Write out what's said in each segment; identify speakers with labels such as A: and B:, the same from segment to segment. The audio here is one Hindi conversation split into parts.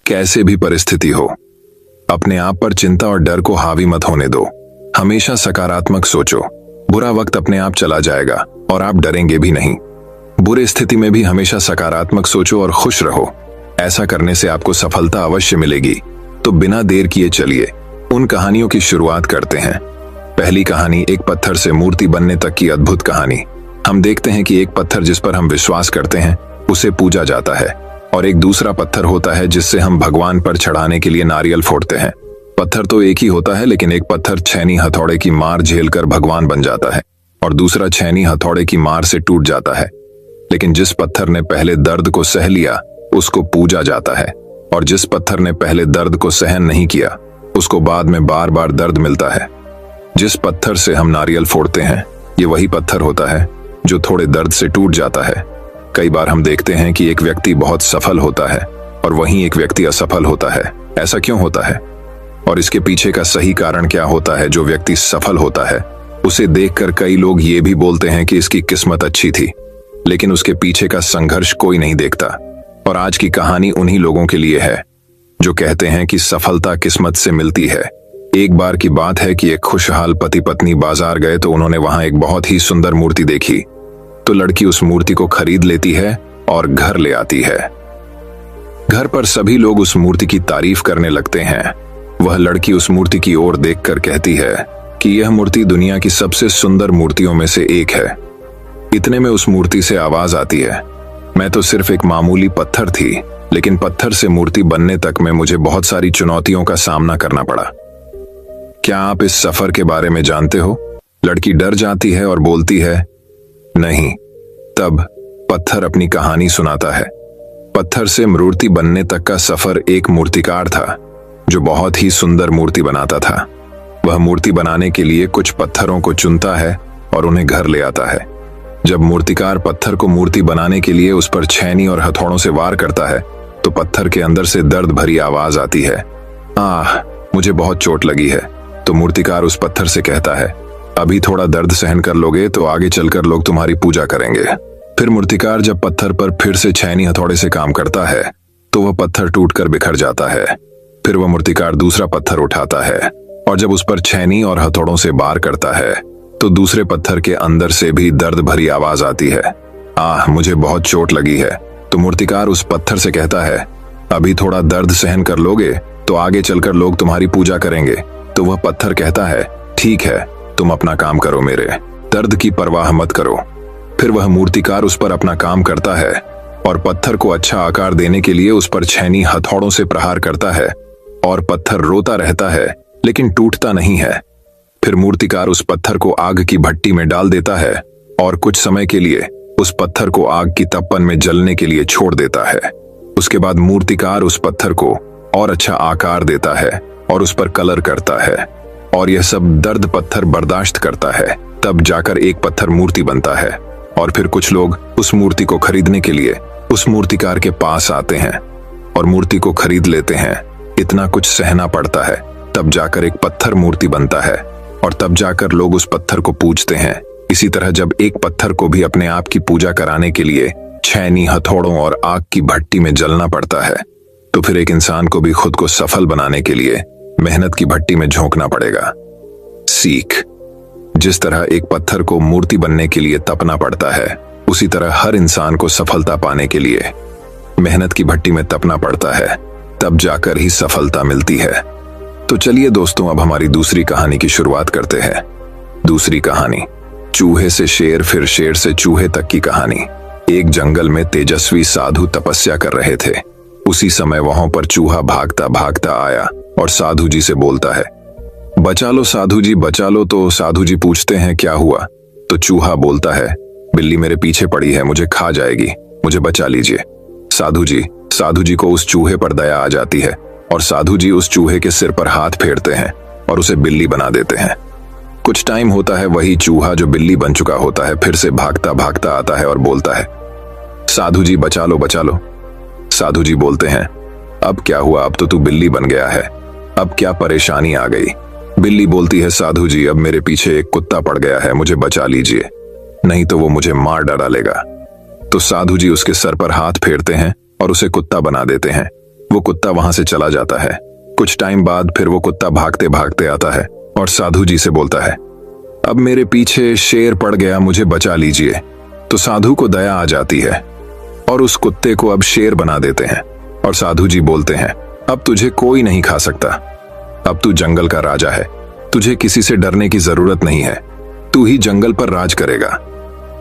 A: कैसे भी परिस्थिति हो, अपने आप पर चिंता और डर को हावी मत होने दो। हमेशा सकारात्मक सोचो। बुरा वक्त अपने आप चला जाएगा और आप डरेंगे भी नहीं। बुरी स्थिति में भी हमेशा सकारात्मक सोचो और खुश रहो। ऐसा करने से आपको सफलता अवश्य मिलेगी। तो बिना देर किए चलिए उन कहानियों की शुरुआत करते हैं। पहली कहानी, एक पत्थर से मूर्ति बनने तक की अद्भुत कहानी। हम देखते हैं कि एक पत्थर जिस पर हम विश्वास करते हैं उसे पूजा जाता है, और एक दूसरा पत्थर होता है जिससे हम भगवान पर चढ़ाने के लिए नारियल फोड़ते हैं। पत्थर तो एक ही होता है, लेकिन एक पत्थर छैनी हथौड़े की मार झेलकर भगवान बन जाता है और दूसरा छैनी हथौड़े की मार से टूट जाता है। लेकिन जिस पत्थर ने पहले दर्द को सह लिया उसको पूजा जाता है, और जिस पत्थर ने पहले दर्द को सहन नहीं किया उसको बाद में बार बार दर्द मिलता है। जिस पत्थर से हम नारियल फोड़ते हैं ये वही पत्थर होता है जो थोड़े दर्द से टूट जाता है। कई बार हम देखते हैं कि एक व्यक्ति बहुत सफल होता है और वहीं एक व्यक्ति असफल होता है। ऐसा क्यों होता है और इसके पीछे का सही कारण क्या होता है? जो व्यक्ति सफल होता है उसे देखकर कई लोग ये भी बोलते हैं कि इसकी किस्मत अच्छी थी, लेकिन उसके पीछे का संघर्ष कोई नहीं देखता। और आज की कहानी उन्हीं लोगों के लिए है जो कहते हैं कि सफलता किस्मत से मिलती है। एक बार की बात है कि एक खुशहाल पति पत्नी बाजार गए तो उन्होंने वहां एक बहुत ही सुंदर मूर्ति देखी। तो लड़की उस मूर्ति को खरीद लेती है और घर ले आती है। घर पर सभी लोग उस मूर्ति की तारीफ करने लगते हैं। वह लड़की उस मूर्ति की ओर देखकर कहती है कि यह मूर्ति दुनिया की सबसे सुंदर मूर्तियों में से एक है। इतने में उस मूर्ति से आवाज आती है, मैं तो सिर्फ एक मामूली पत्थर थी, लेकिन पत्थर से मूर्ति बनने तक में मुझे बहुत सारी चुनौतियों का सामना करना पड़ा। क्या आप इस सफर के बारे में जानते हो? लड़की डर जाती है और बोलती है, नहीं। तब पत्थर अपनी कहानी सुनाता है। पत्थर से मूर्ति बनने तक का सफर एक मूर्तिकार था जो बहुत ही सुंदर मूर्ति बनाता था। वह मूर्ति बनाने के लिए कुछ पत्थरों को चुनता है और उन्हें घर ले आता है। जब मूर्तिकार पत्थर को मूर्ति बनाने के लिए उस पर छैनी और हथौड़ों से वार करता है तो पत्थर के अंदर से दर्द भरी आवाज आती है, आह, मुझे बहुत चोट लगी है। तो मूर्तिकार उस पत्थर से कहता है, अभी थोड़ा दर्द सहन कर लोगे तो आगे चलकर लोग तुम्हारी पूजा करेंगे। फिर मूर्तिकार जब पत्थर पर फिर से छैनी हथौड़े से काम करता है तो वह पत्थर टूटकर बिखर जाता है। फिर वह मूर्तिकार दूसरा पत्थर उठाता है और जब उस पर छैनी और हथौड़ों से वार करता है तो दूसरे पत्थर के अंदर से भी दर्द भरी आवाज आती है, आह, मुझे बहुत चोट लगी है। तो मूर्तिकार उस पत्थर से कहता है, अभी थोड़ा दर्द सहन कर लोगे तो आगे चलकर लोग तुम्हारी पूजा करेंगे। तो वह पत्थर कहता है, ठीक है, तुम अपना काम करो, मेरे दर्द की परवाह मत करो। फिर वह मूर्तिकार उस पर अपना काम करता है और पत्थर को अच्छा आकार देने के लिए उस पर छैनी हथौड़ों से प्रहार करता है और पत्थर रोता रहता है लेकिन टूटता नहीं है। फिर मूर्तिकार उस पत्थर को आग की भट्टी में डाल देता है और कुछ समय के लिए उस पत्थर को आग की तपन में जलने के लिए छोड़ देता है। उसके बाद मूर्तिकार उस पत्थर को और अच्छा आकार देता है और उस पर कलर करता है, और यह सब दर्द पत्थर बर्दाश्त करता है। तब जाकर एक पत्थर मूर्ति बनता है और फिर कुछ लोग उस मूर्ति को खरीदने के लिए उस मूर्तिकार के पास आते हैं और मूर्ति को खरीद लेते हैं। इतना कुछ सहना पड़ता है, तब जाकर एक पत्थर मूर्ति बनता है और तब जाकर लोग उस पत्थर को पूजते हैं। इसी तरह जब एक पत्थर को भी अपने आप की पूजा कराने के लिए छैनी हथौड़ों और आग की भट्टी में जलना पड़ता है, तो फिर एक इंसान को भी खुद को सफल बनाने के लिए मेहनत की भट्टी में झोंकना पड़ेगा। सीख, जिस तरह एक पत्थर को मूर्ति बनने के लिए तपना पड़ता है, उसी तरह हर इंसान को सफलता पाने के लिए मेहनत की भट्टी में तपना पड़ता है, तब जाकर ही सफलता मिलती है। तो चलिए दोस्तों, अब हमारी दूसरी कहानी की शुरुआत करते हैं। दूसरी कहानी, चूहे से शेर फिर शेर से चूहे तक की कहानी। एक जंगल में तेजस्वी साधु तपस्या कर रहे थे। उसी समय वहां पर चूहा भागता भागता आया और साधु जी से बोलता है, बचा लो साधु जी, बचा लो। तो साधु जी पूछते हैं, क्या हुआ? तो चूहा बोलता है, बिल्ली मेरे पीछे पड़ी है, मुझे खा जाएगी, मुझे बचा लीजिए। साधु जी को उस चूहे पर दया आ जाती है और साधु जी उस चूहे के सिर पर हाथ फेरते हैं और उसे बिल्ली बना देते हैं। कुछ टाइम होता है, वही चूहा जो बिल्ली बन चुका होता है फिर से भागता भागता आता है और बोलता है, साधु जी बचा लो, बचा लो। साधु जी बोलते हैं, अब क्या हुआ? अब तो तू बिल्ली बन गया है, अब क्या परेशानी आ गई? बिल्ली बोलती है, साधु जी अब मेरे पीछे एक कुत्ता पड़ गया है, मुझे बचा लीजिए, नहीं तो वो मुझे मार डालेगा। तो साधु जी उसके सर पर हाथ फेरते हैं और उसे कुत्ता बना देते हैं। वो कुत्ता वहां से चला जाता है। कुछ टाइम बाद फिर वो कुत्ता भागते भागते आता है और साधु जी से बोलता है, अब मेरे पीछे शेर पड़ गया, मुझे बचा लीजिए। तो साधु को दया आ जाती है और उस कुत्ते को अब शेर बना देते हैं। और साधु जी बोलते हैं, अब तुझे कोई नहीं खा सकता, अब तू जंगल का राजा है, तुझे किसी से डरने की जरूरत नहीं है, तू ही जंगल पर राज करेगा।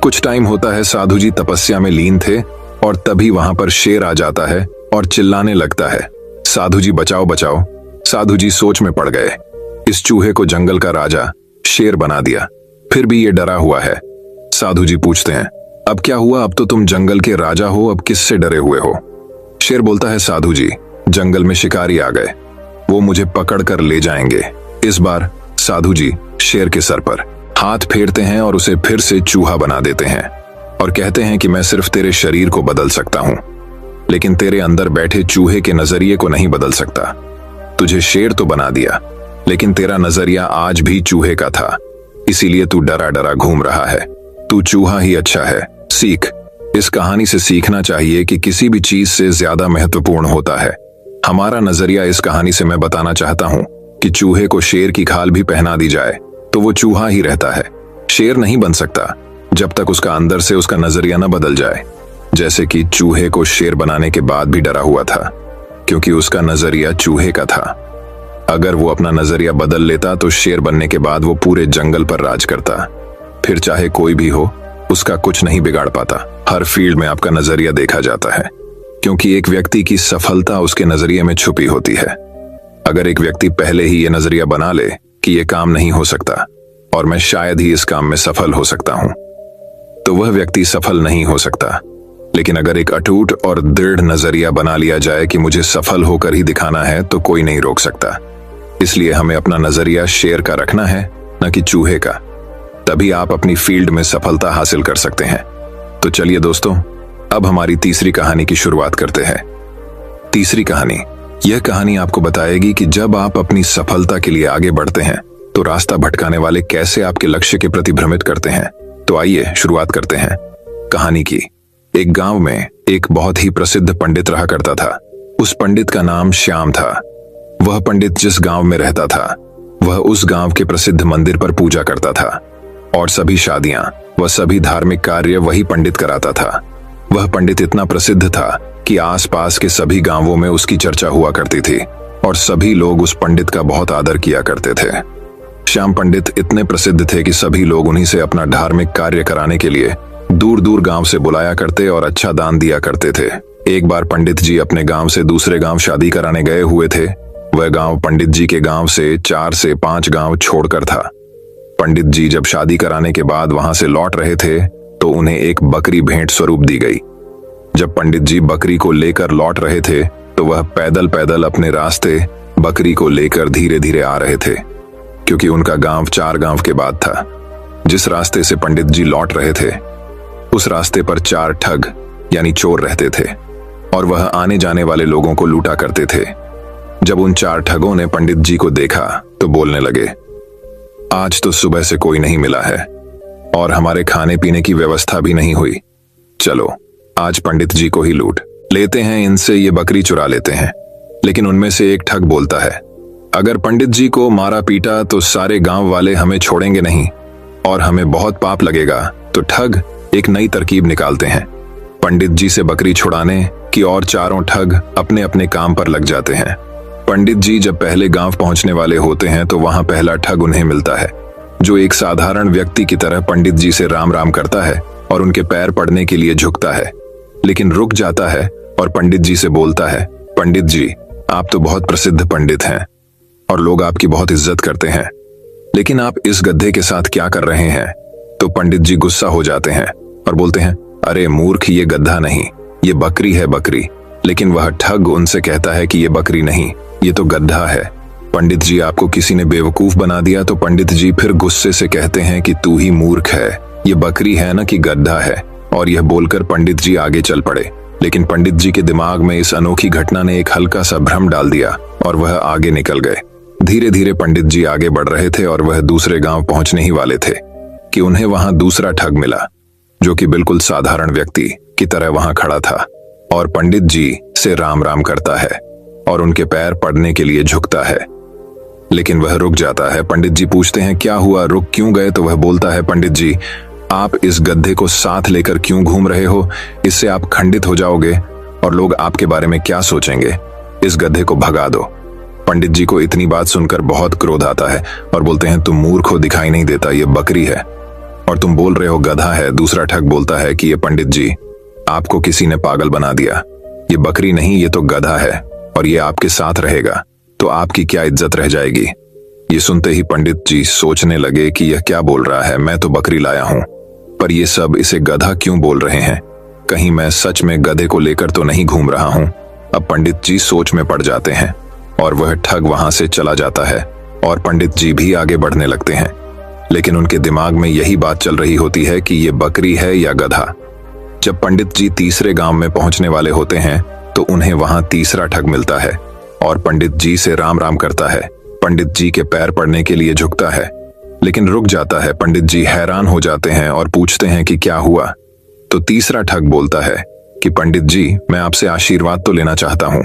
A: कुछ टाइम होता है, साधु जी तपस्या में लीन थे और तभी वहां पर शेर आ जाता है और चिल्लाने लगता है, साधु जी बचाओ बचाओ। साधु जी सोच में पड़ गए, इस चूहे को जंगल का राजा शेर बना दिया, फिर भी ये डरा हुआ है। साधु जी पूछते हैं, अब क्या हुआ, अब तो तुम जंगल के राजा हो, अब किससे डरे हुए हो? शेर बोलता है, साधु जी जंगल में शिकारी आ गए, वो मुझे पकड़ कर ले जाएंगे। इस बार साधु जी शेर के सर पर हाथ फेरते हैं और उसे फिर से चूहा बना देते हैं और कहते हैं कि मैं सिर्फ तेरे शरीर को बदल सकता हूं, लेकिन तेरे अंदर बैठे चूहे के नजरिए को नहीं बदल सकता। तुझे शेर तो बना दिया, लेकिन तेरा नजरिया आज भी चूहे का था, इसीलिए तू डरा डरा घूम रहा है। तू चूहा ही अच्छा है, सीख। इस कहानी से सीखना चाहिए कि किसी भी चीज से ज्यादा महत्वपूर्ण होता है हमारा नजरिया। इस कहानी से मैं बताना चाहता हूं कि चूहे को शेर की खाल भी पहना दी जाए तो वो चूहा ही रहता है, शेर नहीं बन सकता जब तक उसका अंदर से उसका नजरिया न बदल जाए। जैसे कि चूहे को शेर बनाने के बाद भी डरा हुआ था, क्योंकि उसका नजरिया चूहे का था। अगर वो अपना नजरिया बदल लेता तो शेर बनने के बाद वो पूरे जंगल पर राज करता, फिर चाहे कोई भी हो उसका कुछ नहीं बिगाड़ पाता। हर फील्ड में आपका नजरिया देखा जाता है, क्योंकि एक व्यक्ति की सफलता उसके नजरिए में छुपी होती है। अगर एक व्यक्ति पहले ही ये नजरिया बना ले कि ये काम नहीं हो सकता और मैं शायद ही इस काम में सफल हो सकता हूं, तो वह व्यक्ति सफल नहीं हो सकता। लेकिन अगर एक अटूट और दृढ़ नजरिया बना लिया जाए कि मुझे सफल होकर ही दिखाना है, तो कोई नहीं रोक सकता। इसलिए हमें अपना नजरिया शेर का रखना है, न कि चूहे का। तभी आप अपनी फील्ड में सफलता हासिल कर सकते हैं। तो चलिए दोस्तों, अब हमारी तीसरी कहानी की शुरुआत करते हैं। तीसरी कहानी, यह कहानी आपको बताएगी कि जब आप अपनी सफलता के लिए आगे बढ़ते हैं तो रास्ता भटकाने वाले कैसे आपके लक्ष्य के प्रति भ्रमित करते हैं। तो आइए शुरुआत करते हैं कहानी की। एक गांव में एक बहुत ही प्रसिद्ध पंडित रहा करता था। उस पंडित का नाम श्याम था। वह पंडित जिस गांव में रहता था, वह उस गांव के प्रसिद्ध मंदिर पर पूजा करता था और सभी शादियां व सभी धार्मिक कार्य वही पंडित कराता था। वह पंडित इतना प्रसिद्ध था कि आसपास के सभी गांवों में उसकी चर्चा हुआ करती थी और सभी लोग उस पंडित का बहुत आदर किया करते थे। श्याम पंडित इतने प्रसिद्ध थे कि सभी लोग उन्हीं से अपना धार्मिक कार्य कराने के लिए दूर दूर गांव से बुलाया करते और अच्छा दान दिया करते थे। एक बार पंडित जी अपने गांव से दूसरे गांव शादी कराने गए हुए थे। वह गांव पंडित जी के गांव से 4 से 5 गांव छोड़कर था। पंडित जी जब शादी कराने के बाद वहां से लौट रहे थे तो उन्हें एक बकरी भेंट स्वरूप दी गई। जब पंडित जी बकरी को लेकर लौट रहे थे तो वह पैदल पैदल अपने रास्ते बकरी को लेकर धीरे धीरे आ रहे थे, क्योंकि उनका गांव 4 गांव के बाद था। जिस रास्ते से पंडित जी लौट रहे थे उस रास्ते पर 4 ठग यानी चोर रहते थे और वह आने जाने वाले लोगों को लूटा करते थे। जब उन 4 ठगों ने पंडित जी को देखा तो बोलने लगे, आज तो सुबह से कोई नहीं मिला है और हमारे खाने पीने की व्यवस्था भी नहीं हुई। चलो आज पंडित जी को ही लूट लेते हैं, इनसे ये बकरी चुरा लेते हैं। लेकिन उनमें से एक ठग बोलता है, अगर पंडित जी को मारा पीटा तो सारे गांव वाले हमें छोड़ेंगे नहीं और हमें बहुत पाप लगेगा। तो ठग एक नई तरकीब निकालते हैं पंडित जी से बकरी छुड़ाने की और चारों ठग अपने अपने काम पर लग जाते हैं। पंडित जी जब पहले गांव पहुंचने वाले होते हैं तो वहां पहला ठग उन्हें मिलता है, जो एक साधारण व्यक्ति की तरह पंडित जी से राम राम करता है और उनके पैर पड़ने के लिए झुकता है, लेकिन रुक जाता है और पंडित जी से बोलता है, पंडित जी आप तो बहुत प्रसिद्ध पंडित हैं और लोग आपकी बहुत इज्जत करते हैं, लेकिन आप इस गधे के साथ क्या कर रहे हैं? तो पंडित जी गुस्सा हो जाते हैं और बोलते हैं, अरे मूर्ख, ये गधा नहीं, ये बकरी है, बकरी। लेकिन वह ठग उनसे कहता है कि ये बकरी नहीं, ये तो गधा है। पंडित जी आपको किसी ने बेवकूफ बना दिया। तो पंडित जी फिर गुस्से से कहते हैं कि तू ही मूर्ख है, ये बकरी है ना कि गधा है। और यह बोलकर पंडित जी आगे चल पड़े। लेकिन पंडित जी के दिमाग में इस अनोखी घटना ने एक हल्का सा भ्रम डाल दिया और वह आगे निकल गए। धीरे धीरे पंडित जी आगे बढ़ रहे थे और वह दूसरे गांव पहुंचने ही वाले थे कि उन्हें वहां दूसरा ठग मिला, जो कि बिल्कुल साधारण व्यक्ति की तरह वहां खड़ा था और पंडित जी से राम राम करता है। और उनके पैर पड़ने के लिए झुकता है, लेकिन वह रुक जाता है। पंडित जी पूछते हैं क्या हुआ, रुक क्यों गए? तो वह बोलता है पंडित जी, आप इस गधे को साथ लेकर क्यों घूम रहे हो? इससे आप खंडित हो जाओगे और लोग आपके बारे में क्या सोचेंगे? इस गधे को भगा दो। पंडित जी को इतनी बात सुनकर बहुत क्रोध आता है और बोलते हैं तुम मूर्ख हो, दिखाई नहीं देता ये बकरी है और तुम बोल रहे हो गधा है। दूसरा ठग बोलता है कि ये पंडित जी, आपको किसी ने पागल बना दिया, ये बकरी नहीं ये तो गधा है और ये आपके साथ रहेगा तो आपकी क्या इज्जत रह जाएगी। ये सुनते ही पंडित जी सोचने लगे कि यह क्या बोल रहा है, मैं तो बकरी लाया हूं, पर ये सब इसे गधा क्यों बोल रहे हैं? कहीं मैं सच में गधे को लेकर तो नहीं घूम रहा हूं। अब पंडित जी सोच में पड़ जाते हैं और वह ठग वहां से चला जाता है और पंडित जी भी आगे बढ़ने लगते हैं, लेकिन उनके दिमाग में यही बात चल रही होती है कि ये बकरी है या गधा। जब पंडित जी तीसरे गांव में पहुंचने वाले होते हैं तो उन्हें वहां तीसरा ठग मिलता है और पंडित जी से राम राम करता है। पंडित जी के पैर पड़ने के लिए झुकता है, लेकिन रुक जाता है। पंडित जी हैरान हो जाते हैं और पूछते हैं कि क्या हुआ? तो तीसरा ठग बोलता है कि पंडित जी, मैं आपसे आशीर्वाद तो लेना चाहता हूं,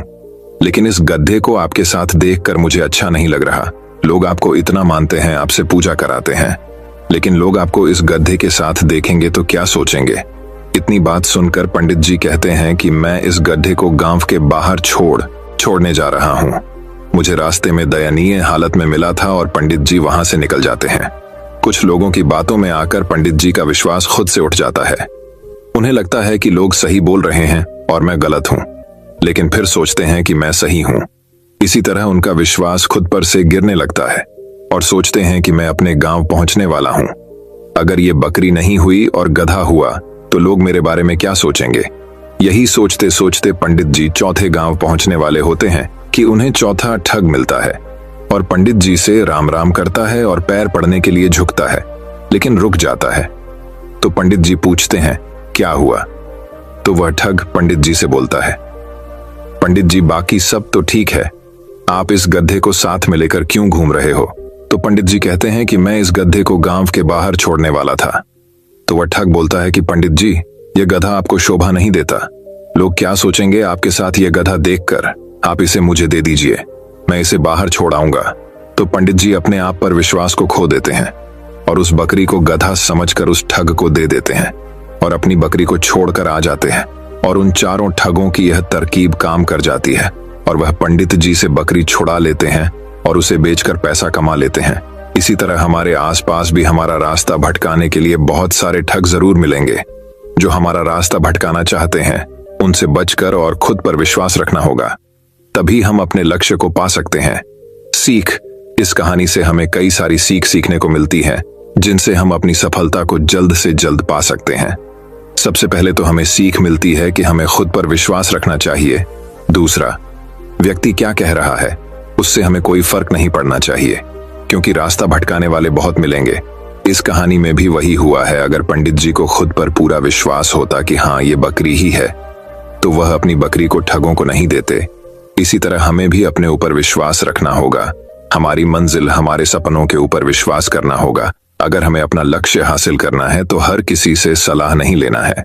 A: लेकिन इस गधे को आपके साथ देखकर मुझे अच्छा नहीं लग रहा। लोग आपको इतना मानते हैं, आपसे पूजा कराते हैं, लेकिन लोग आपको इस गधे के साथ देखेंगे तो क्या सोचेंगे? इतनी बात सुनकर पंडित जी कहते हैं कि मैं इस गधे को गांव के बाहर छोड़ने जा रहा हूं। मुझे रास्ते में दयनीय हालत में मिला था और पंडित जी वहां से निकल जाते हैं। कुछ लोगों की बातों में आकर पंडित जी का विश्वास खुद से उठ जाता है। उन्हें लगता है कि लोग सही बोल रहे हैं और मैं गलत हूं, लेकिन फिर सोचते हैं कि मैं सही हूं। इसी तरह उनका विश्वास खुद पर से गिरने लगता है और सोचते हैं कि मैं अपने गांव पहुंचने वाला हूं। अगर ये बकरी नहीं हुई और गधा हुआ तो लोग मेरे बारे में क्या सोचेंगे? यही सोचते सोचते पंडित जी चौथे गांव पहुंचने वाले होते हैं कि उन्हें चौथा ठग मिलता है और पंडित जी से राम राम करता है और पैर पड़ने के लिए झुकता है, लेकिन रुक जाता है। तो पंडित जी पूछते हैं क्या हुआ? तो वह ठग पंडित जी से बोलता है, पंडित जी बाकी सब तो ठीक है, आप इस गधे को साथ में लेकर क्यों घूम रहे हो? तो पंडित जी कहते हैं कि मैं इस गधे को गांव के बाहर छोड़ने वाला था। तो वह ठग बोलता है कि पंडित जी, यह गधा आपको शोभा नहीं देता, लोग क्या सोचेंगे आपके साथ यह गधा देखकर? आप इसे मुझे दे दीजिए, मैं इसे बाहर छोड़ आऊंगा। तो पंडित जी अपने आप पर विश्वास को खो देते हैं और उस बकरी को गधा समझकर उस ठग को दे देते हैं और अपनी बकरी को छोड़कर आ जाते हैं और उन चारों ठगों की यह तरकीब काम कर जाती है और वह पंडित जी से बकरी छुड़ा लेते हैं और उसे बेचकर पैसा कमा लेते हैं। इसी तरह हमारे आसपास भी हमारा रास्ता भटकाने के लिए बहुत सारे ठग जरूर मिलेंगे। जो हमारा रास्ता भटकाना चाहते हैं उनसे बचकर और खुद पर विश्वास रखना होगा, तभी हम अपने लक्ष्य को पा सकते हैं। सीख, इस कहानी से हमें कई सारी सीख सीखने को मिलती है जिनसे हम अपनी सफलता को जल्द से जल्द पा सकते हैं। सबसे पहले तो हमें सीख मिलती है कि हमें खुद पर विश्वास रखना चाहिए। दूसरा, व्यक्ति क्या कह रहा है उससे हमें कोई फर्क नहीं पड़ना चाहिए, क्योंकि रास्ता भटकाने वाले बहुत मिलेंगे। इस कहानी में भी वही हुआ है। अगर पंडित जी को खुद पर पूरा विश्वास होता कि हाँ ये बकरी ही है, तो वह अपनी बकरी को ठगों को नहीं देते। इसी तरह हमें भी अपने ऊपर विश्वास रखना होगा, हमारी मंजिल, हमारे सपनों के ऊपर विश्वास करना होगा। अगर हमें अपना लक्ष्य हासिल करना है तो हर किसी से सलाह नहीं लेना है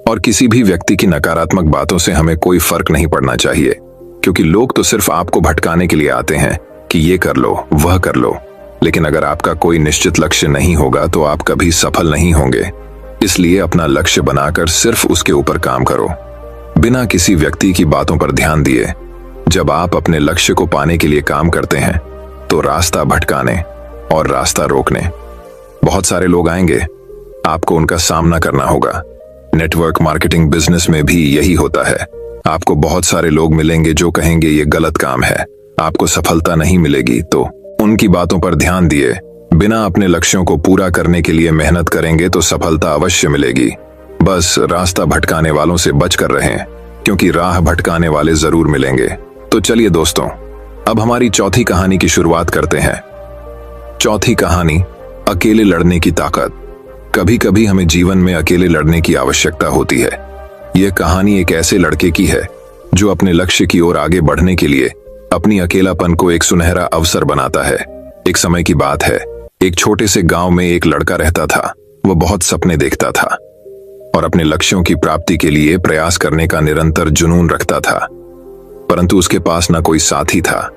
A: और किसी भी व्यक्ति की नकारात्मक बातों से हमें कोई फर्क नहीं पड़ना चाहिए, क्योंकि लोग तो सिर्फ आपको भटकाने के लिए आते हैं कि ये कर लो, वह कर लो। लेकिन अगर आपका कोई निश्चित लक्ष्य नहीं होगा तो आप कभी सफल नहीं होंगे। इसलिए अपना लक्ष्य बनाकर सिर्फ उसके ऊपर काम करो, बिना किसी व्यक्ति की बातों पर ध्यान दिए। जब आप अपने लक्ष्य को पाने के लिए काम करते हैं तो रास्ता भटकाने और रास्ता रोकने बहुत सारे लोग आएंगे, आपको उनका सामना करना होगा। नेटवर्क मार्केटिंग बिजनेस में भी यही होता है। आपको बहुत सारे लोग मिलेंगे जो कहेंगे ये गलत काम है, आपको सफलता नहीं मिलेगी। तो उनकी बातों पर ध्यान दिए बिना अपने लक्ष्यों को पूरा करने के लिए मेहनत करेंगे तो सफलता अवश्य मिलेगी। बस रास्ता भटकाने वालों से बचकर रहें, क्योंकि राह भटकाने वाले जरूर मिलेंगे। तो चलिए दोस्तों, अब हमारी चौथी कहानी की शुरुआत करते हैं। चौथी कहानी, अकेले लड़ने की ताकत। कभी कभी हमें जीवन में अकेले लड़ने की आवश्यकता होती है। यह कहानी एक ऐसे लड़के की है जो अपने लक्ष्य की ओर आगे बढ़ने के लिए अपनी अकेलापन को एक सुनहरा अवसर बनाता है। एक समय की बात है, एक छोटे से गांव में एक लड़का रहता था। वह बहुत सपने देखता था और अपने लक्ष्यों की प्राप्ति के लिए प्रयास करने का निरंतर जुनून रखता था। परंतु उसके पास न कोई साथी था,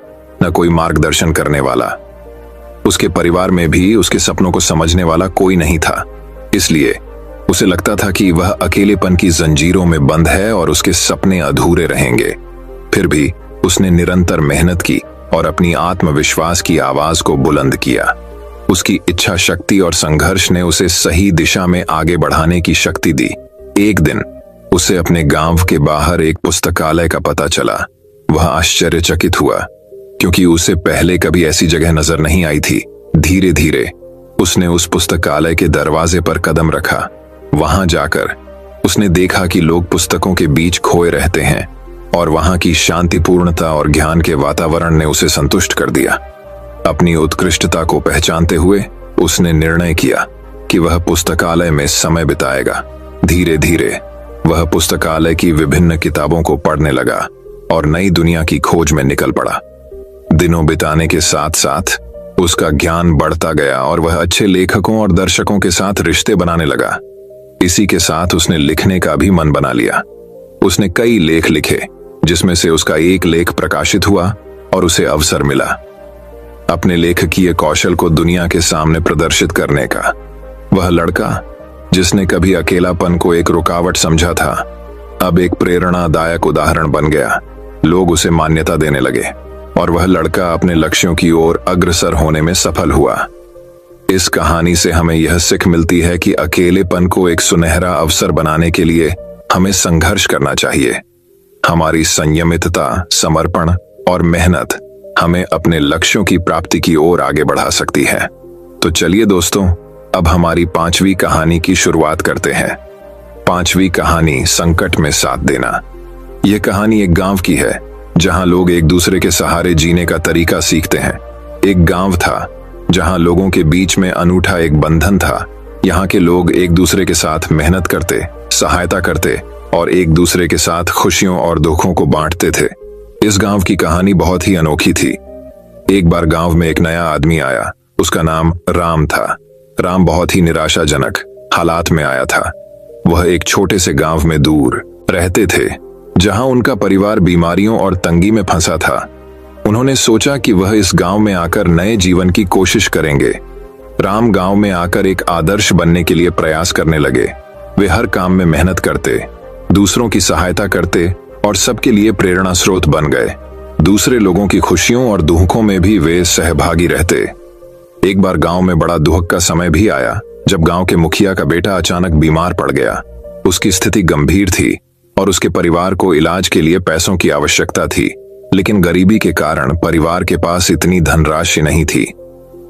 A: न कोई मार्गदर्शन करने वाला। उसके परिवार में भी उसके सपनों को समझने वाला कोई नहीं था। इसलिए उसे लगता था कि वह अकेलेपन की जंजीरों में बंद है और उसके सपने अधूरे रहेंगे। फिर भी उसने निरंतर मेहनत की और अपनी आत्मविश्वास की आवाज को बुलंद किया। उसकी इच्छा शक्ति और संघर्ष ने उसे सही दिशा में आगे बढ़ाने की शक्ति दी। एक दिन उसे अपने गांव के बाहर एक पुस्तकालय का पता चला। वह आश्चर्यचकित हुआ, क्योंकि उसे पहले कभी ऐसी जगह नजर नहीं आई थी। धीरे धीरे उसने उस पुस्तकालय के दरवाजे पर कदम रखा। वहां जाकर उसने देखा कि लोग पुस्तकों के बीच खोए रहते हैं और वहां की शांतिपूर्णता और ज्ञान के वातावरण ने उसे संतुष्ट कर दिया। अपनी उत्कृष्टता को पहचानते हुए उसने निर्णय किया कि वह पुस्तकालय में समय बिताएगा। धीरे धीरे वह पुस्तकालय की विभिन्न किताबों को पढ़ने लगा और नई दुनिया की खोज में निकल पड़ा। दिनों बिताने के साथ साथ उसका ज्ञान बढ़ता गया और वह अच्छे लेखकों और दर्शकों के साथ रिश्ते बनाने लगा। इसी के साथ उसने लिखने का भी मन बना लिया। उसने कई लेख लिखे, जिसमें से उसका एक लेख प्रकाशित हुआ और उसे अवसर मिला अपने लेखकीय कौशल को दुनिया के सामने प्रदर्शित करने का। वह लड़का जिसने कभी अकेलापन को एक रुकावट समझा था, अब एक प्रेरणादायक उदाहरण बन गया। लोग उसे मान्यता देने लगे और वह लड़का अपने लक्ष्यों की ओर अग्रसर होने में सफल हुआ। इस कहानी से हमें यह सीख मिलती है कि अकेलेपन को एक सुनहरा अवसर बनाने के लिए हमें संघर्ष करना चाहिए। हमारी संयमितता, समर्पण और मेहनत हमें अपने लक्ष्यों की प्राप्ति की ओर आगे बढ़ा सकती है। तो चलिए दोस्तों, अब हमारी 5वीं कहानी की शुरुआत करते हैं। 5वीं कहानी, संकट में साथ देना। यह कहानी एक गांव की है जहां लोग एक दूसरे के सहारे जीने का तरीका सीखते हैं। एक गांव था जहां लोगों के बीच में अनूठा एक बंधन था। यहाँ के लोग एक दूसरे के साथ मेहनत करते, सहायता करते और एक दूसरे के साथ खुशियों और दुखों को बांटते थे। इस गांव की कहानी बहुत ही अनोखी थी। एक बार गांव में एक नया आदमी आया। उसका नाम राम था। राम बहुत ही निराशाजनक हालात में आया था। वह एक छोटे से गांव में दूर रहते थे, जहां उनका परिवार बीमारियों और तंगी में फंसा था। उन्होंने सोचा कि वह इस गांव में आकर नए जीवन की कोशिश करेंगे। राम गांव में आकर एक आदर्श बनने के लिए प्रयास करने लगे। वे हर काम में मेहनत करते, दूसरों की सहायता करते और सबके लिए प्रेरणा स्रोत बन गए। दूसरे लोगों की खुशियों और दुखों में भी वे सहभागी रहते। एक बार गांव में बड़ा दुख का समय भी आया, जब गांव के मुखिया का बेटा अचानक बीमार पड़ गया। उसकी स्थिति गंभीर थी और उसके परिवार को इलाज के लिए पैसों की आवश्यकता थी, लेकिन गरीबी के कारण परिवार के पास इतनी धनराशि नहीं थी।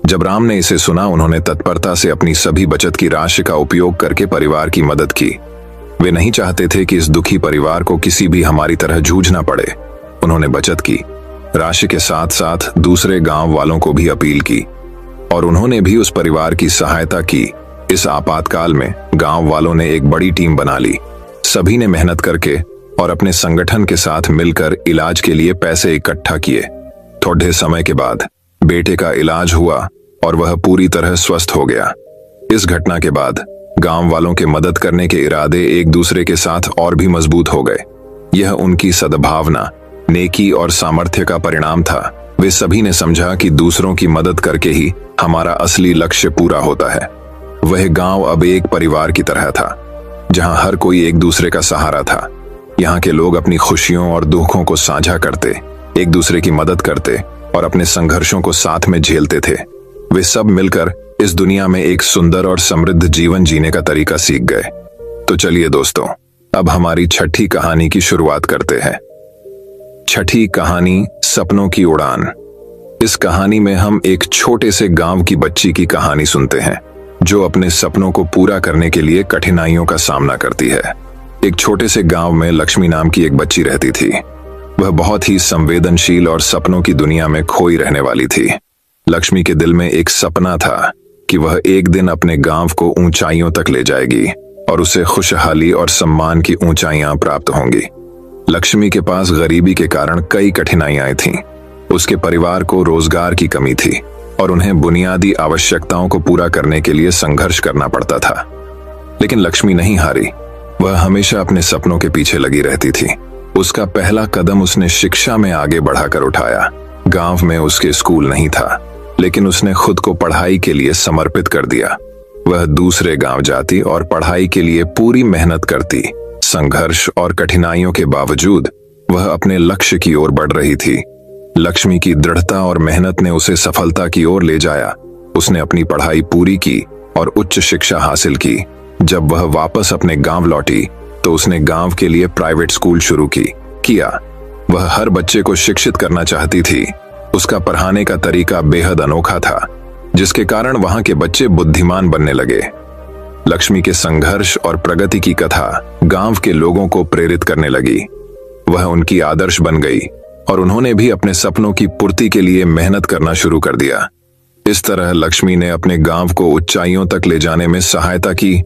A: जब राम ने इसे सुना, उन्होंने तत्परता से अपनी सभी बचत की राशि का उपयोग करके परिवार की मदद की। वे नहीं चाहते थे कि इस दुखी परिवार को किसी भी हमारी तरह जूझना पड़े। उन्होंने बचत की, राशि के साथ साथ दूसरे गांव वालों को भी अपील की और उन्होंने भी उस परिवार की सहायता की। इस आपातकाल में गांव वालों ने एक बड़ी टीम बना ली। सभी ने मेहनत करके और अपने संगठन के साथ मिलकर इलाज के लिए पैसे इकट्ठा किए। थोड़े समय के बाद बेटे का इलाज हुआ और वह पूरी तरह स्वस्थ हो गया। इस घटना के बाद गांव वालों के मदद करने के इरादे एक दूसरे के साथ और भी मजबूत हो गए। यह उनकी सद्भावना, नेकी और सामर्थ्य का परिणाम था। वे सभी ने समझा कि दूसरों की मदद करके ही हमारा असली लक्ष्य पूरा होता है। वह गांव अब एक परिवार की तरह था, जहां हर कोई एक दूसरे का सहारा था। यहाँ के लोग अपनी खुशियों और दुखों को साझा करते, एक दूसरे की मदद करते और अपने संघर्षों को साथ में झेलते थे। वे सब मिलकर इस दुनिया में एक सुंदर और समृद्ध जीवन जीने का तरीका सीख गए। तो चलिए दोस्तों, अब हमारी 6ठी कहानी की शुरुआत करते हैं। 6ठी कहानी, सपनों की उड़ान। इस कहानी में हम एक छोटे से गांव की बच्ची की कहानी सुनते हैं, जो अपने सपनों को पूरा करने के लिए कठिनाइयों का सामना करती है। एक छोटे से गांव में लक्ष्मी नाम की एक बच्ची रहती थी। वह बहुत ही संवेदनशील और सपनों की दुनिया में खोई रहने वाली थी। लक्ष्मी के दिल में एक सपना था कि वह एक दिन अपने गांव को ऊंचाइयों तक ले जाएगी और उसे खुशहाली और सम्मान की ऊंचाइयां प्राप्त होंगी। लक्ष्मी के पास गरीबी के कारण कई कठिनाइयां थीं। उसके परिवार को रोजगार की कमी थी और उन्हें बुनियादी आवश्यकताओं को पूरा करने के लिए संघर्ष करना पड़ता था। लेकिन लक्ष्मी नहीं हारी। वह हमेशा अपने सपनों के पीछे लगी रहती थी। उसका पहला कदम उसने शिक्षा में आगे बढ़ाकर उठाया। गांव में उसके स्कूल नहीं था, लेकिन उसने खुद को पढ़ाई के लिए समर्पित कर दिया। वह दूसरे गांव जाती और पढ़ाई के लिए पूरी मेहनत करती। संघर्ष और कठिनाइयों के बावजूद वह अपने लक्ष्य की ओर बढ़ रही थी। लक्ष्मी की दृढ़ता और मेहनत ने उसे सफलता की ओर ले जाया। उसने अपनी पढ़ाई पूरी की और उच्च शिक्षा हासिल की। जब वह वापस अपने गांव लौटी तो उसने गांव के लिए प्राइवेट स्कूल शुरू किया। वह हर बच्चे को शिक्षित करना चाहती थी। उसका पढ़ाने का तरीका बेहद अनोखा था, जिसके कारण वहां के बच्चे बुद्धिमान बनने लगे। लक्ष्मी के संघर्ष और प्रगति की कथा गांव के लोगों को प्रेरित करने लगी। वह उनकी आदर्श बन गई और उन्होंने भी अपने सपनों की पूर्ति के लिए मेहनत करना शुरू कर दिया। इस तरह लक्ष्मी ने अपने गांव को ऊंचाइयों तक ले जाने में सहायता की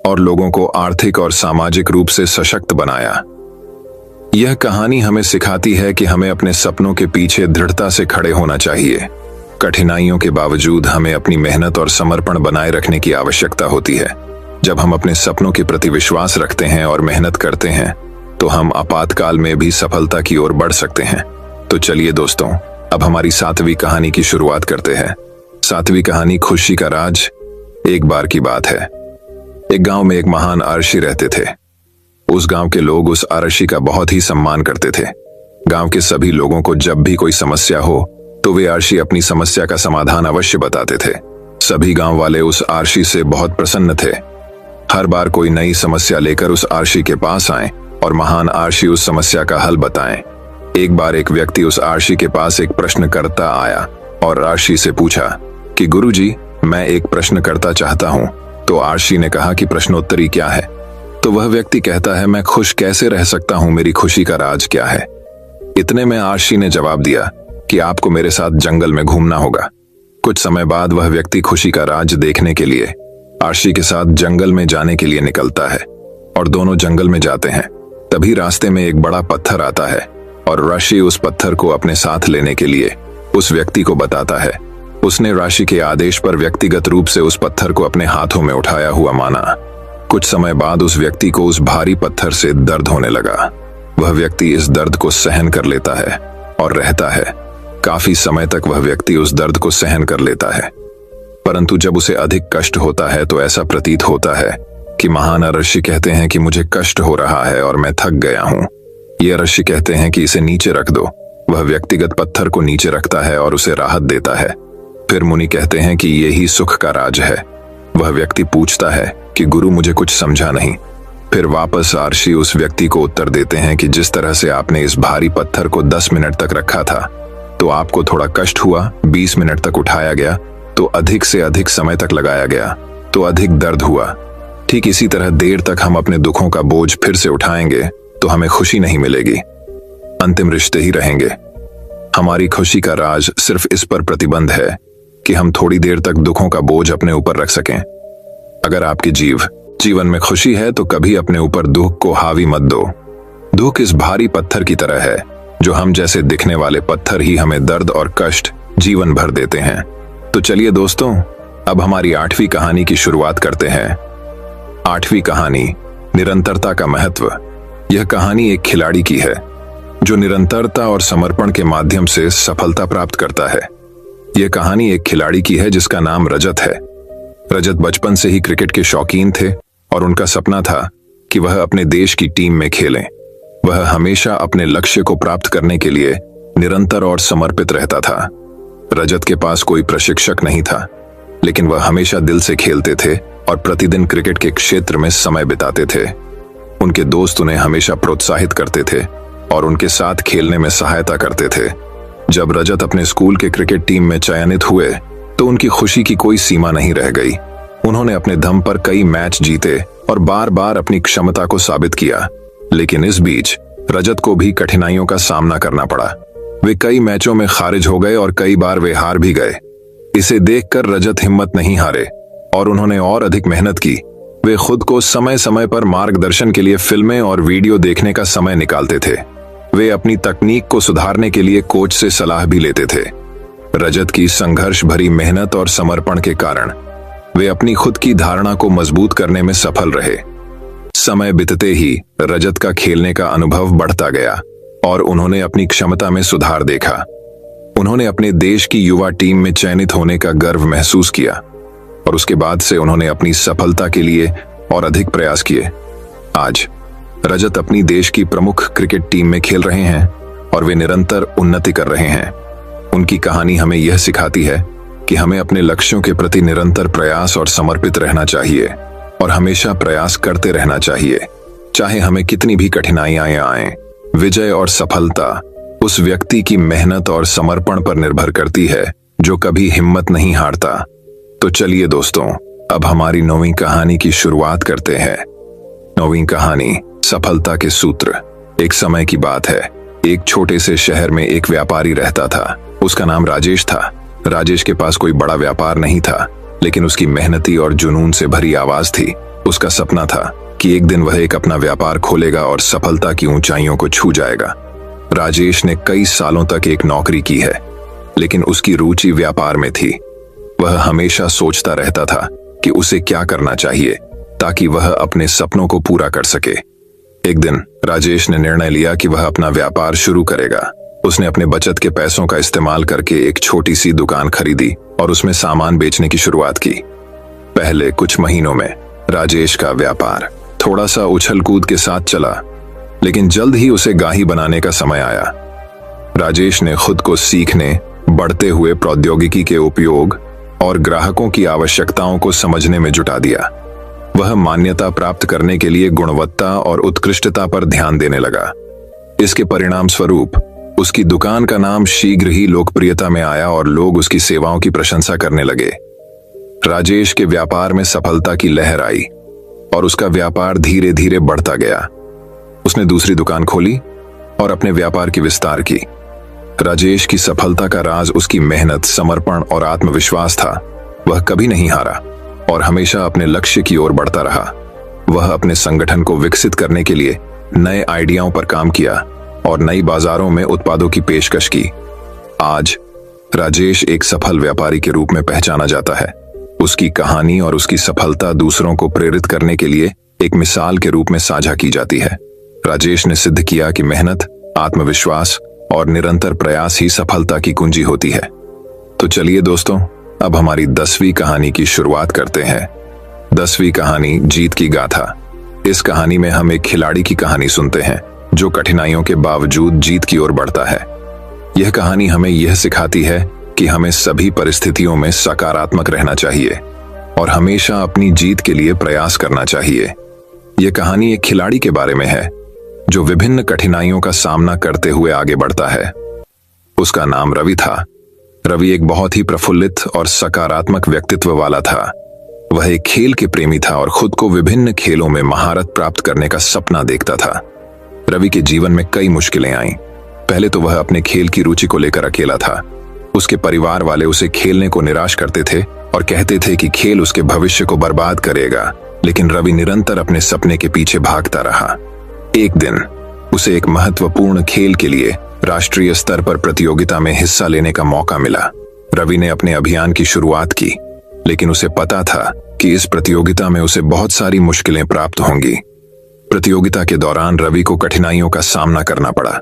A: और लोगों को आर्थिक और सामाजिक रूप से सशक्त बनाया। यह कहानी हमें सिखाती है कि हमें अपने सपनों के पीछे दृढ़ता से खड़े होना चाहिए। कठिनाइयों के बावजूद हमें अपनी मेहनत और समर्पण बनाए रखने की आवश्यकता होती है। जब हम अपने सपनों के प्रति विश्वास रखते हैं और मेहनत करते हैं तो हम आपातकाल में भी सफलता की ओर बढ़ सकते हैं। तो चलिए दोस्तों, अब हमारी 7वीं कहानी की शुरुआत करते हैं। 7वीं कहानी खुशी का राज। एक बार की बात है, एक गांव में एक महान अर्षि रहते थे। उस गांव के लोग उस अर्षि का बहुत ही सम्मान करते थे। गांव के सभी लोगों को जब भी कोई समस्या हो तो वे अर्षि अपनी समस्या का समाधान अवश्य बताते थे। सभी गांव वाले उस अर्षि से बहुत प्रसन्न थे। हर बार कोई नई समस्या लेकर उस अर्षि के पास आए और महान अर्षि उस समस्या का हल बताएं। एक बार एक व्यक्ति उस अर्षि के पास एक प्रश्न करता आया और अर्षि से पूछा कि गुरुजी, मैं एक प्रश्न करता चाहता हूँ। तो अर्षि ने कहा कि प्रश्नोत्तरी क्या है? तो वह व्यक्ति कहता है, मैं खुश कैसे रह सकता हूँ, मेरी खुशी का राज क्या है? इतने में अर्षि ने जवाब दिया कि आपको मेरे साथ जंगल में घूमना होगा। कुछ समय बाद वह व्यक्ति खुशी का राज देखने के लिए अर्षि के साथ जंगल में जाने के लिए निकलता है और दोनों जंगल में जाते हैं। तभी रास्ते में एक बड़ा पत्थर आता है और अर्षि उस पत्थर को अपने साथ लेने के लिए उस व्यक्ति को बताता है। उसने अर्षि के आदेश पर व्यक्तिगत रूप से उस पत्थर को अपने हाथों में उठाया हुआ माना। कुछ समय बाद उस व्यक्ति को उस भारी पत्थर से दर्द होने लगा। वह व्यक्ति इस दर्द को सहन कर लेता है और रहता है। काफी समय तक वह व्यक्ति उस दर्द को सहन कर लेता है, परंतु जब उसे अधिक कष्ट होता है तो ऐसा प्रतीत होता है कि महान अर्षि कहते हैं कि मुझे कष्ट हो रहा है और मैं थक गया हूँ। ये अर्षि कहते हैं कि इसे नीचे रख दो। वह व्यक्तिगत पत्थर को नीचे रखता है और उसे राहत देता है। फिर मुनि कहते हैं कि यही सुख का राज है। वह व्यक्ति पूछता है कि गुरु, मुझे कुछ समझा नहीं। फिर वापस अर्षि उस व्यक्ति को उत्तर देते हैं कि जिस तरह से आपने इस भारी पत्थर को 10 मिनट तक रखा था तो आपको थोड़ा कष्ट हुआ, 20 मिनट तक उठाया गया तो अधिक से अधिक समय तक लगाया गया तो अधिक दर्द हुआ। ठीक इसी तरह देर तक हम अपने दुखों का बोझ फिर से उठाएंगे तो हमें खुशी नहीं मिलेगी, अंतिम रिश्ते ही रहेंगे। हमारी खुशी का राज सिर्फ इस पर प्रतिबंध है कि हम थोड़ी देर तक दुखों का बोझ अपने ऊपर रख सकें। अगर आपके जीवन में खुशी है तो कभी अपने ऊपर दुख को हावी मत दो। दुख इस भारी पत्थर की तरह है जो हम जैसे दिखने वाले पत्थर ही हमें दर्द और कष्ट जीवन भर देते हैं। तो चलिए दोस्तों, अब हमारी 8वीं कहानी की शुरुआत करते हैं। 8वीं कहानी, निरंतरता का महत्व। यह कहानी एक खिलाड़ी की है जो निरंतरता और समर्पण के माध्यम से सफलता प्राप्त करता है। यह कहानी एक खिलाड़ी की है जिसका नाम रजत है। रजत बचपन से ही क्रिकेट के शौकीन थे और उनका सपना था कि वह अपने देश की टीम में खेलें। वह हमेशा अपने लक्ष्य को प्राप्त करने के लिए निरंतर और समर्पित रहता था। रजत के पास कोई प्रशिक्षक नहीं था, लेकिन वह हमेशा दिल से खेलते थे और प्रतिदिन क्रिकेट के क्षेत्र में समय बिताते थे। उनके दोस्त उन्हें हमेशा प्रोत्साहित करते थे और उनके साथ खेलने में सहायता करते थे। जब रजत अपने स्कूल के क्रिकेट टीम में चयनित हुए तो उनकी खुशी की कोई सीमा नहीं रह गई। उन्होंने अपने दम पर कई मैच जीते और बार बार अपनी क्षमता को साबित किया, लेकिन इस बीच रजत को भी कठिनाइयों का सामना करना पड़ा। वे कई मैचों में खारिज हो गए और कई बार वे हार भी गए। इसे देखकर रजत हिम्मत नहीं हारे और उन्होंने और अधिक मेहनत की। वे खुद को समय समय पर मार्गदर्शन के लिए फिल्में और वीडियो देखने का समय निकालते थे। वे अपनी तकनीक को सुधारने के लिए कोच से सलाह भी लेते थे। रजत की संघर्ष भरी मेहनत और समर्पण के कारण वे अपनी खुद की धारणा को मजबूत करने में सफल रहे। समय बीतते ही रजत का खेलने का अनुभव बढ़ता गया और उन्होंने अपनी क्षमता में सुधार देखा। उन्होंने अपने देश की युवा टीम में चयनित होने का गर्व महसूस किया और उसके बाद से उन्होंने अपनी सफलता के लिए और अधिक प्रयास किए। आज रजत अपनी देश की प्रमुख क्रिकेट टीम में खेल रहे हैं और वे निरंतर उन्नति कर रहे हैं। उनकी कहानी हमें यह सिखाती है कि हमें अपने लक्ष्यों के प्रति निरंतर प्रयास और समर्पित रहना चाहिए और हमेशा प्रयास करते रहना चाहिए, चाहे हमें कितनी भी कठिनाइयां आएं। विजय और सफलता उस व्यक्ति की मेहनत और समर्पण पर निर्भर करती है जो कभी हिम्मत नहीं हारता। तो चलिए दोस्तों, अब हमारी 9वीं कहानी की शुरुआत करते हैं। 9वीं कहानी, सफलता के सूत्र। एक समय की बात है, एक छोटे से शहर में एक व्यापारी रहता था। उसका नाम राजेश था। राजेश के पास कोई बड़ा व्यापार नहीं था, लेकिन उसकी मेहनती और जुनून से भरी आवाज थी। उसका सपना था कि एक दिन वह एक अपना व्यापार खोलेगा और सफलता की ऊंचाइयों को छू जाएगा। राजेश ने कई सालों तक एक नौकरी की है, लेकिन उसकी रुचि व्यापार में थी। वह हमेशा सोचता रहता था कि उसे क्या करना चाहिए ताकि वह अपने सपनों को पूरा कर सके। एक दिन राजेश ने निर्णय लिया कि वह अपना व्यापार शुरू करेगा। उसने अपने बचत के पैसों का इस्तेमाल करके एक छोटी सी दुकान खरीदी और उसमें सामान बेचने की शुरुआत की। पहले कुछ महीनों में राजेश का व्यापार थोड़ा सा उछल कूद के साथ चला, लेकिन जल्द ही उसे गाही बनाने का समय आया। राजेश ने खुद को सीखने, बढ़ते हुए प्रौद्योगिकी के उपयोग और ग्राहकों की आवश्यकताओं को समझने में जुटा दिया। वह मान्यता प्राप्त करने के लिए गुणवत्ता और उत्कृष्टता पर ध्यान देने लगा। इसके परिणाम स्वरूप उसकी दुकान का नाम शीघ्र ही लोकप्रियता में आया और लोग उसकी सेवाओं की प्रशंसा करने लगे। राजेश के व्यापार में सफलता की लहर आई और उसका व्यापार धीरे धीरे बढ़ता गया। उसने दूसरी दुकान खोली और अपने व्यापार की विस्तार की। राजेश की सफलता का राज उसकी मेहनत, समर्पण और आत्मविश्वास था। वह कभी नहीं हारा और हमेशा अपने लक्ष्य की ओर बढ़ता रहा। वह अपने संगठन को विकसित करने के लिए नए आइडियाओं पर काम किया और नई बाजारों में उत्पादों की पेशकश की। आज राजेश एक सफल व्यापारी के रूप में पहचाना जाता है। उसकी कहानी और उसकी सफलता दूसरों को प्रेरित करने के लिए एक मिसाल के रूप में साझा की जाती है। राजेश ने सिद्ध किया कि मेहनत, आत्मविश्वास और निरंतर प्रयास ही सफलता की कुंजी होती है। तो चलिए दोस्तों, अब हमारी 10वीं कहानी की शुरुआत करते हैं। 10वीं कहानी, जीत की गाथा। इस कहानी में हम एक खिलाड़ी की कहानी सुनते हैं जो कठिनाइयों के बावजूद जीत की ओर बढ़ता है। यह कहानी हमें यह सिखाती है कि हमें सभी परिस्थितियों में सकारात्मक रहना चाहिए और हमेशा अपनी जीत के लिए प्रयास करना चाहिए। यह कहानी एक खिलाड़ी के बारे में है जो विभिन्न कठिनाइयों का सामना करते हुए आगे बढ़ता है। उसका नाम रवि था। रवि एक बहुत ही प्रफुल्लित और सकारात्मक व्यक्तित्व वाला था। वह एक खेल के प्रेमी था और खुद को विभिन्न खेलों में महारत प्राप्त करने का सपना देखता था। रवि के जीवन में कई मुश्किलें आईं। पहले तो वह अपने खेल की रुचि को लेकर अकेला था। उसके परिवार वाले उसे खेलने को निराश करते थे और कहते थे कि खेल उसके भविष्य को बर्बाद करेगा, लेकिन रवि निरंतर अपने सपने के पीछे भागता रहा। एक दिन उसे एक महत्वपूर्ण खेल के लिए राष्ट्रीय स्तर पर प्रतियोगिता में हिस्सा लेने का मौका मिला। रवि ने अपने अभियान की शुरुआत की, लेकिन उसे पता था कि इस प्रतियोगिता में उसे बहुत सारी मुश्किलें प्राप्त होंगी। प्रतियोगिता के दौरान रवि को कठिनाइयों का सामना करना पड़ा।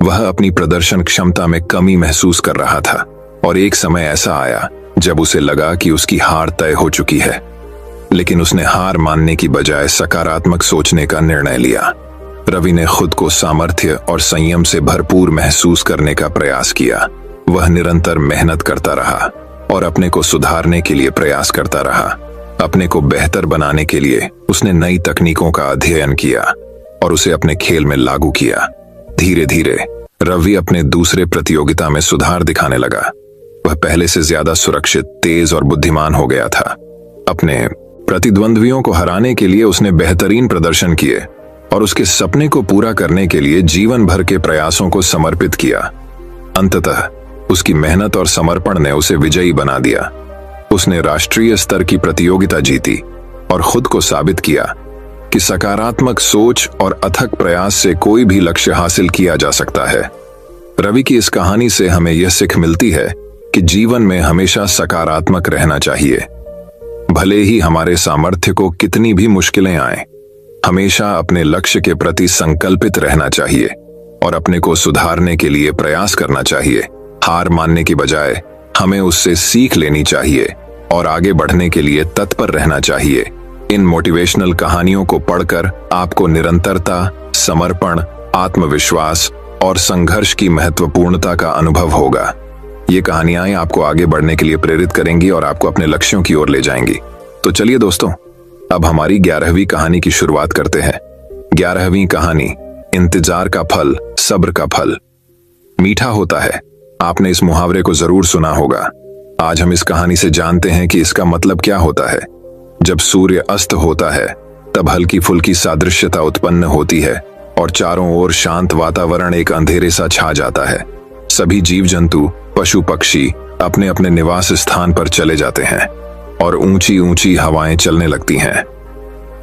A: वह अपनी प्रदर्शन क्षमता में कमी महसूस कर रहा था और एक समय ऐसा आया जब उसे लगा कि उसकी हार तय हो चुकी है। लेकिन उसने हार मानने की बजाय सकारात्मक सोचने का निर्णय लिया। रवि ने खुद को सामर्थ्य और संयम से भरपूर महसूस करने का प्रयास किया। वह निरंतर मेहनत करता रहा और अपने को सुधारने के लिए प्रयास करता रहा। अपने को बेहतर बनाने के लिए उसने नई तकनीकों का अध्ययन किया और उसे अपने खेल में लागू किया। धीरे धीरे रवि अपने दूसरे प्रतियोगिता में सुधार दिखाने लगा। वह पहले से ज्यादा सुरक्षित, तेज और बुद्धिमान हो गया था। अपने प्रतिद्वंद्वियों को हराने के लिए उसने बेहतरीन प्रदर्शन किए और उसके सपने को पूरा करने के लिए जीवन भर के प्रयासों को समर्पित किया। अंततः उसकी मेहनत और समर्पण ने उसे विजयी बना दिया। उसने राष्ट्रीय स्तर की प्रतियोगिता जीती और खुद को साबित किया कि सकारात्मक सोच और अथक प्रयास से कोई भी लक्ष्य हासिल किया जा सकता है। रवि की इस कहानी से हमें यह सीख मिलती है कि जीवन में हमेशा सकारात्मक रहना चाहिए। भले ही हमारे सामर्थ्य को कितनी भी मुश्किलें आएं, हमेशा अपने लक्ष्य के प्रति संकल्पित रहना चाहिए और अपने को सुधारने के लिए प्रयास करना चाहिए। हार मानने की बजाय हमें उससे सीख लेनी चाहिए और आगे बढ़ने के लिए तत्पर रहना चाहिए। इन मोटिवेशनल कहानियों को पढ़कर आपको निरंतरता, समर्पण, आत्मविश्वास और संघर्ष की महत्वपूर्णता का अनुभव होगा। ये कहानियां आपको आगे बढ़ने के लिए प्रेरित करेंगी और आपको अपने लक्ष्यों की ओर ले जाएंगी। तो चलिए दोस्तों, अब हमारी 11वीं कहानी की शुरुआत करते हैं। 11वीं कहानी, इंतजार का फल सब्र का फल मीठा होता है। आपने इस मुहावरे को जरूर सुना होगा। आज हम इस कहानी से जानते हैं कि इसका मतलब क्या होता है। जब सूर्य अस्त होता है तब हल्की फुल्की सादृश्यता उत्पन्न होती है और चारों ओर शांत वातावरण एक अंधेरे सा छा जाता है। सभी जीव जंतु, पशु पक्षी अपने अपने निवास स्थान पर चले जाते हैं और ऊंची ऊंची हवाएं चलने लगती हैं।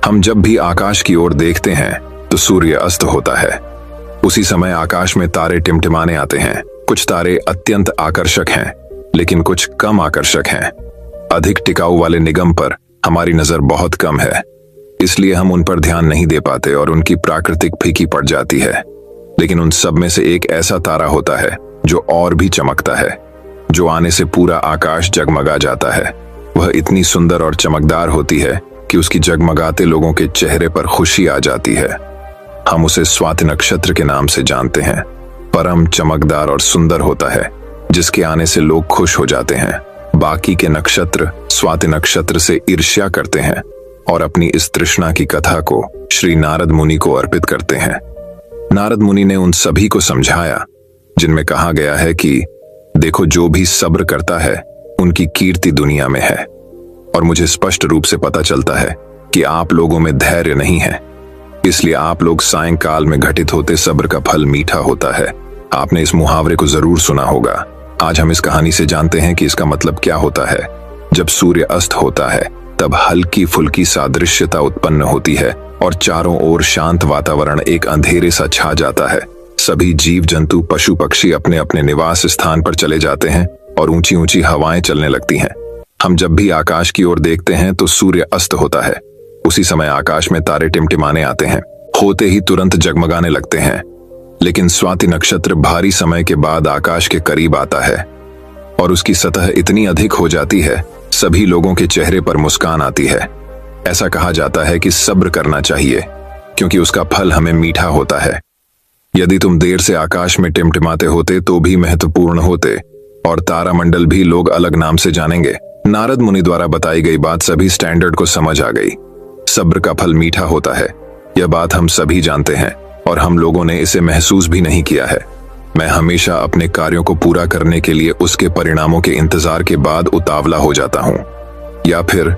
A: हम जब भी आकाश की ओर देखते हैं तो सूर्य अस्त होता है। उसी समय आकाश में तारे टिमटिमाने आते हैं। कुछ तारे अत्यंत आकर्षक हैं, लेकिन कुछ कम आकर्षक हैं। अधिक टिकाऊ वाले निगम पर हमारी नजर बहुत कम है, इसलिए हम उन पर ध्यान नहीं दे पाते और उनकी प्राकृतिक फीकी पड़ जाती है। लेकिन उन सब में से एक ऐसा तारा होता है जो और भी चमकता है, जो आने से पूरा आकाश जगमगा जाता है। वह इतनी सुंदर और चमकदार होती है कि उसकी जगमगाते लोगों के चेहरे पर खुशी आ जाती है। हम उसे स्वाति नक्षत्र के नाम से जानते हैं। परम चमकदार और सुंदर होता है, जिसके आने से लोग खुश हो जाते हैं। बाकी के नक्षत्र स्वाति नक्षत्र से ईर्ष्या करते हैं और अपनी इस तृष्णा की कथा को श्री नारद मुनि को अर्पित करते हैं। नारद मुनि ने उन सभी को समझाया जिनमें कहा गया है कि देखो, जो भी सब्र करता है उनकी कीर्ति दुनिया में है। और मुझे स्पष्ट रूप से पता चलता है कि आप लोगों में धैर्य नहीं है, इसलिए आप लोग सायंकाल में घटित होते सब्र का फल मीठा होता है। आपने इस मुहावरे को जरूर सुना होगा। आज हम इस कहानी से जानते हैं कि इसका मतलब क्या होता है। जब सूर्य अस्त होता है तब हल्की फुल्की सादृश्यता उत्पन्न होती है और चारों ओर शांत वातावरण एक अंधेरे सा छा जाता है। सभी जीव जंतु, पशु पक्षी अपने अपने निवास स्थान पर चले जाते हैं और ऊंची ऊंची हवाएं चलने लगती हैं। हम जब भी आकाश की ओर देखते हैं तो सूर्य अस्त होता है। उसी समय आकाश में तारे टिमटिमाने आते हैं, होते ही तुरंत जगमगाने लगते हैं। लेकिन स्वाति नक्षत्र भारी समय के बाद आकाश के करीब आता है और उसकी सतह इतनी अधिक हो जाती है, सभी लोगों के चेहरे पर मुस्कान आती है। ऐसा कहा जाता है कि सब्र करना चाहिए, क्योंकि उसका फल हमें मीठा होता है। यदि तुम देर से आकाश में टिमटिमाते होते तो भी महत्वपूर्ण होते और तारामंडल भी लोग अलग नाम से जानेंगे। नारद मुनि द्वारा बताई गई बात सभी स्टैंडर्ड को समझ आ गई। सब्र का फल मीठा होता है, यह बात हम सभी जानते हैं और हम लोगों ने इसे महसूस भी नहीं किया है। मैं हमेशा अपने कार्यों को पूरा करने के लिए उसके परिणामों के इंतजार के बाद उतावला हो जाता हूँ, या फिर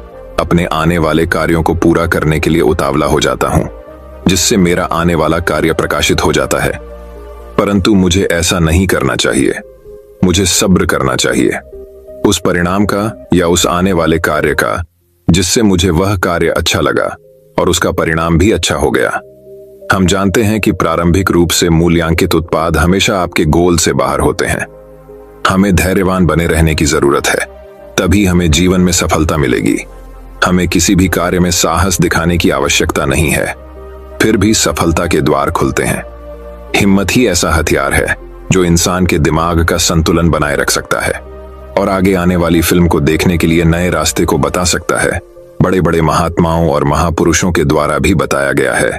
A: अपने आने वाले कार्यों को पूरा करने के लिए उतावला हो जाता हूँ, जिससे मेरा आने वाला कार्य प्रकाशित हो जाता है। परंतु मुझे ऐसा नहीं करना चाहिए। मुझे सब्र करना चाहिए उस परिणाम का या उस आने वाले कार्य का जिससे मुझे वह कार्य अच्छा लगा और उसका परिणाम भी अच्छा हो गया। हम जानते हैं कि प्रारंभिक रूप से मूल्यांकित उत्पाद हमेशा आपके गोल से बाहर होते हैं। हमें धैर्यवान बने रहने की जरूरत है, तभी हमें जीवन में सफलता मिलेगी। हमें किसी भी कार्य में साहस दिखाने की आवश्यकता नहीं है, फिर भी सफलता के द्वार खुलते हैं। हिम्मत ही ऐसा हथियार है जो इंसान के दिमाग का संतुलन बनाए रख सकता है और आगे आने वाली फिल्म को देखने के लिए नए रास्ते को बता सकता है। बड़े बड़े महात्माओं और महापुरुषों के द्वारा भी बताया गया है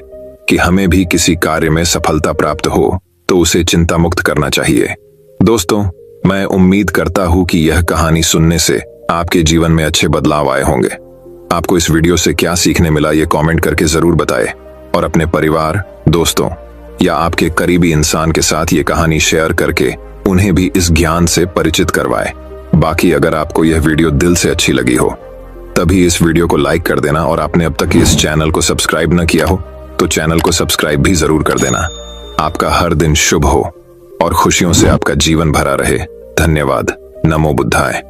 A: कि हमें भी किसी कार्य में सफलता प्राप्त हो तो उसे चिंता मुक्त करना चाहिए। दोस्तों, मैं उम्मीद करता हूं कि यह कहानी सुनने से आपके जीवन में अच्छे बदलाव आए होंगे। आपको इस वीडियो से क्या सीखने मिला ये कमेंट करके जरूर बताएं और अपने परिवार, दोस्तों या आपके करीबी इंसान के साथ ये कहानी शेयर करके उन्हें भी इस ज्ञान से परिचित करवाएं। बाकी अगर आपको यह वीडियो दिल से अच्छी लगी हो तभी इस वीडियो को लाइक कर देना और आपने अब तक इस चैनल को सब्सक्राइब न किया हो तो चैनल को सब्सक्राइब भी जरूर कर देना। आपका हर दिन शुभ हो और खुशियों से आपका जीवन भरा रहे। धन्यवाद। नमो बुद्धाय।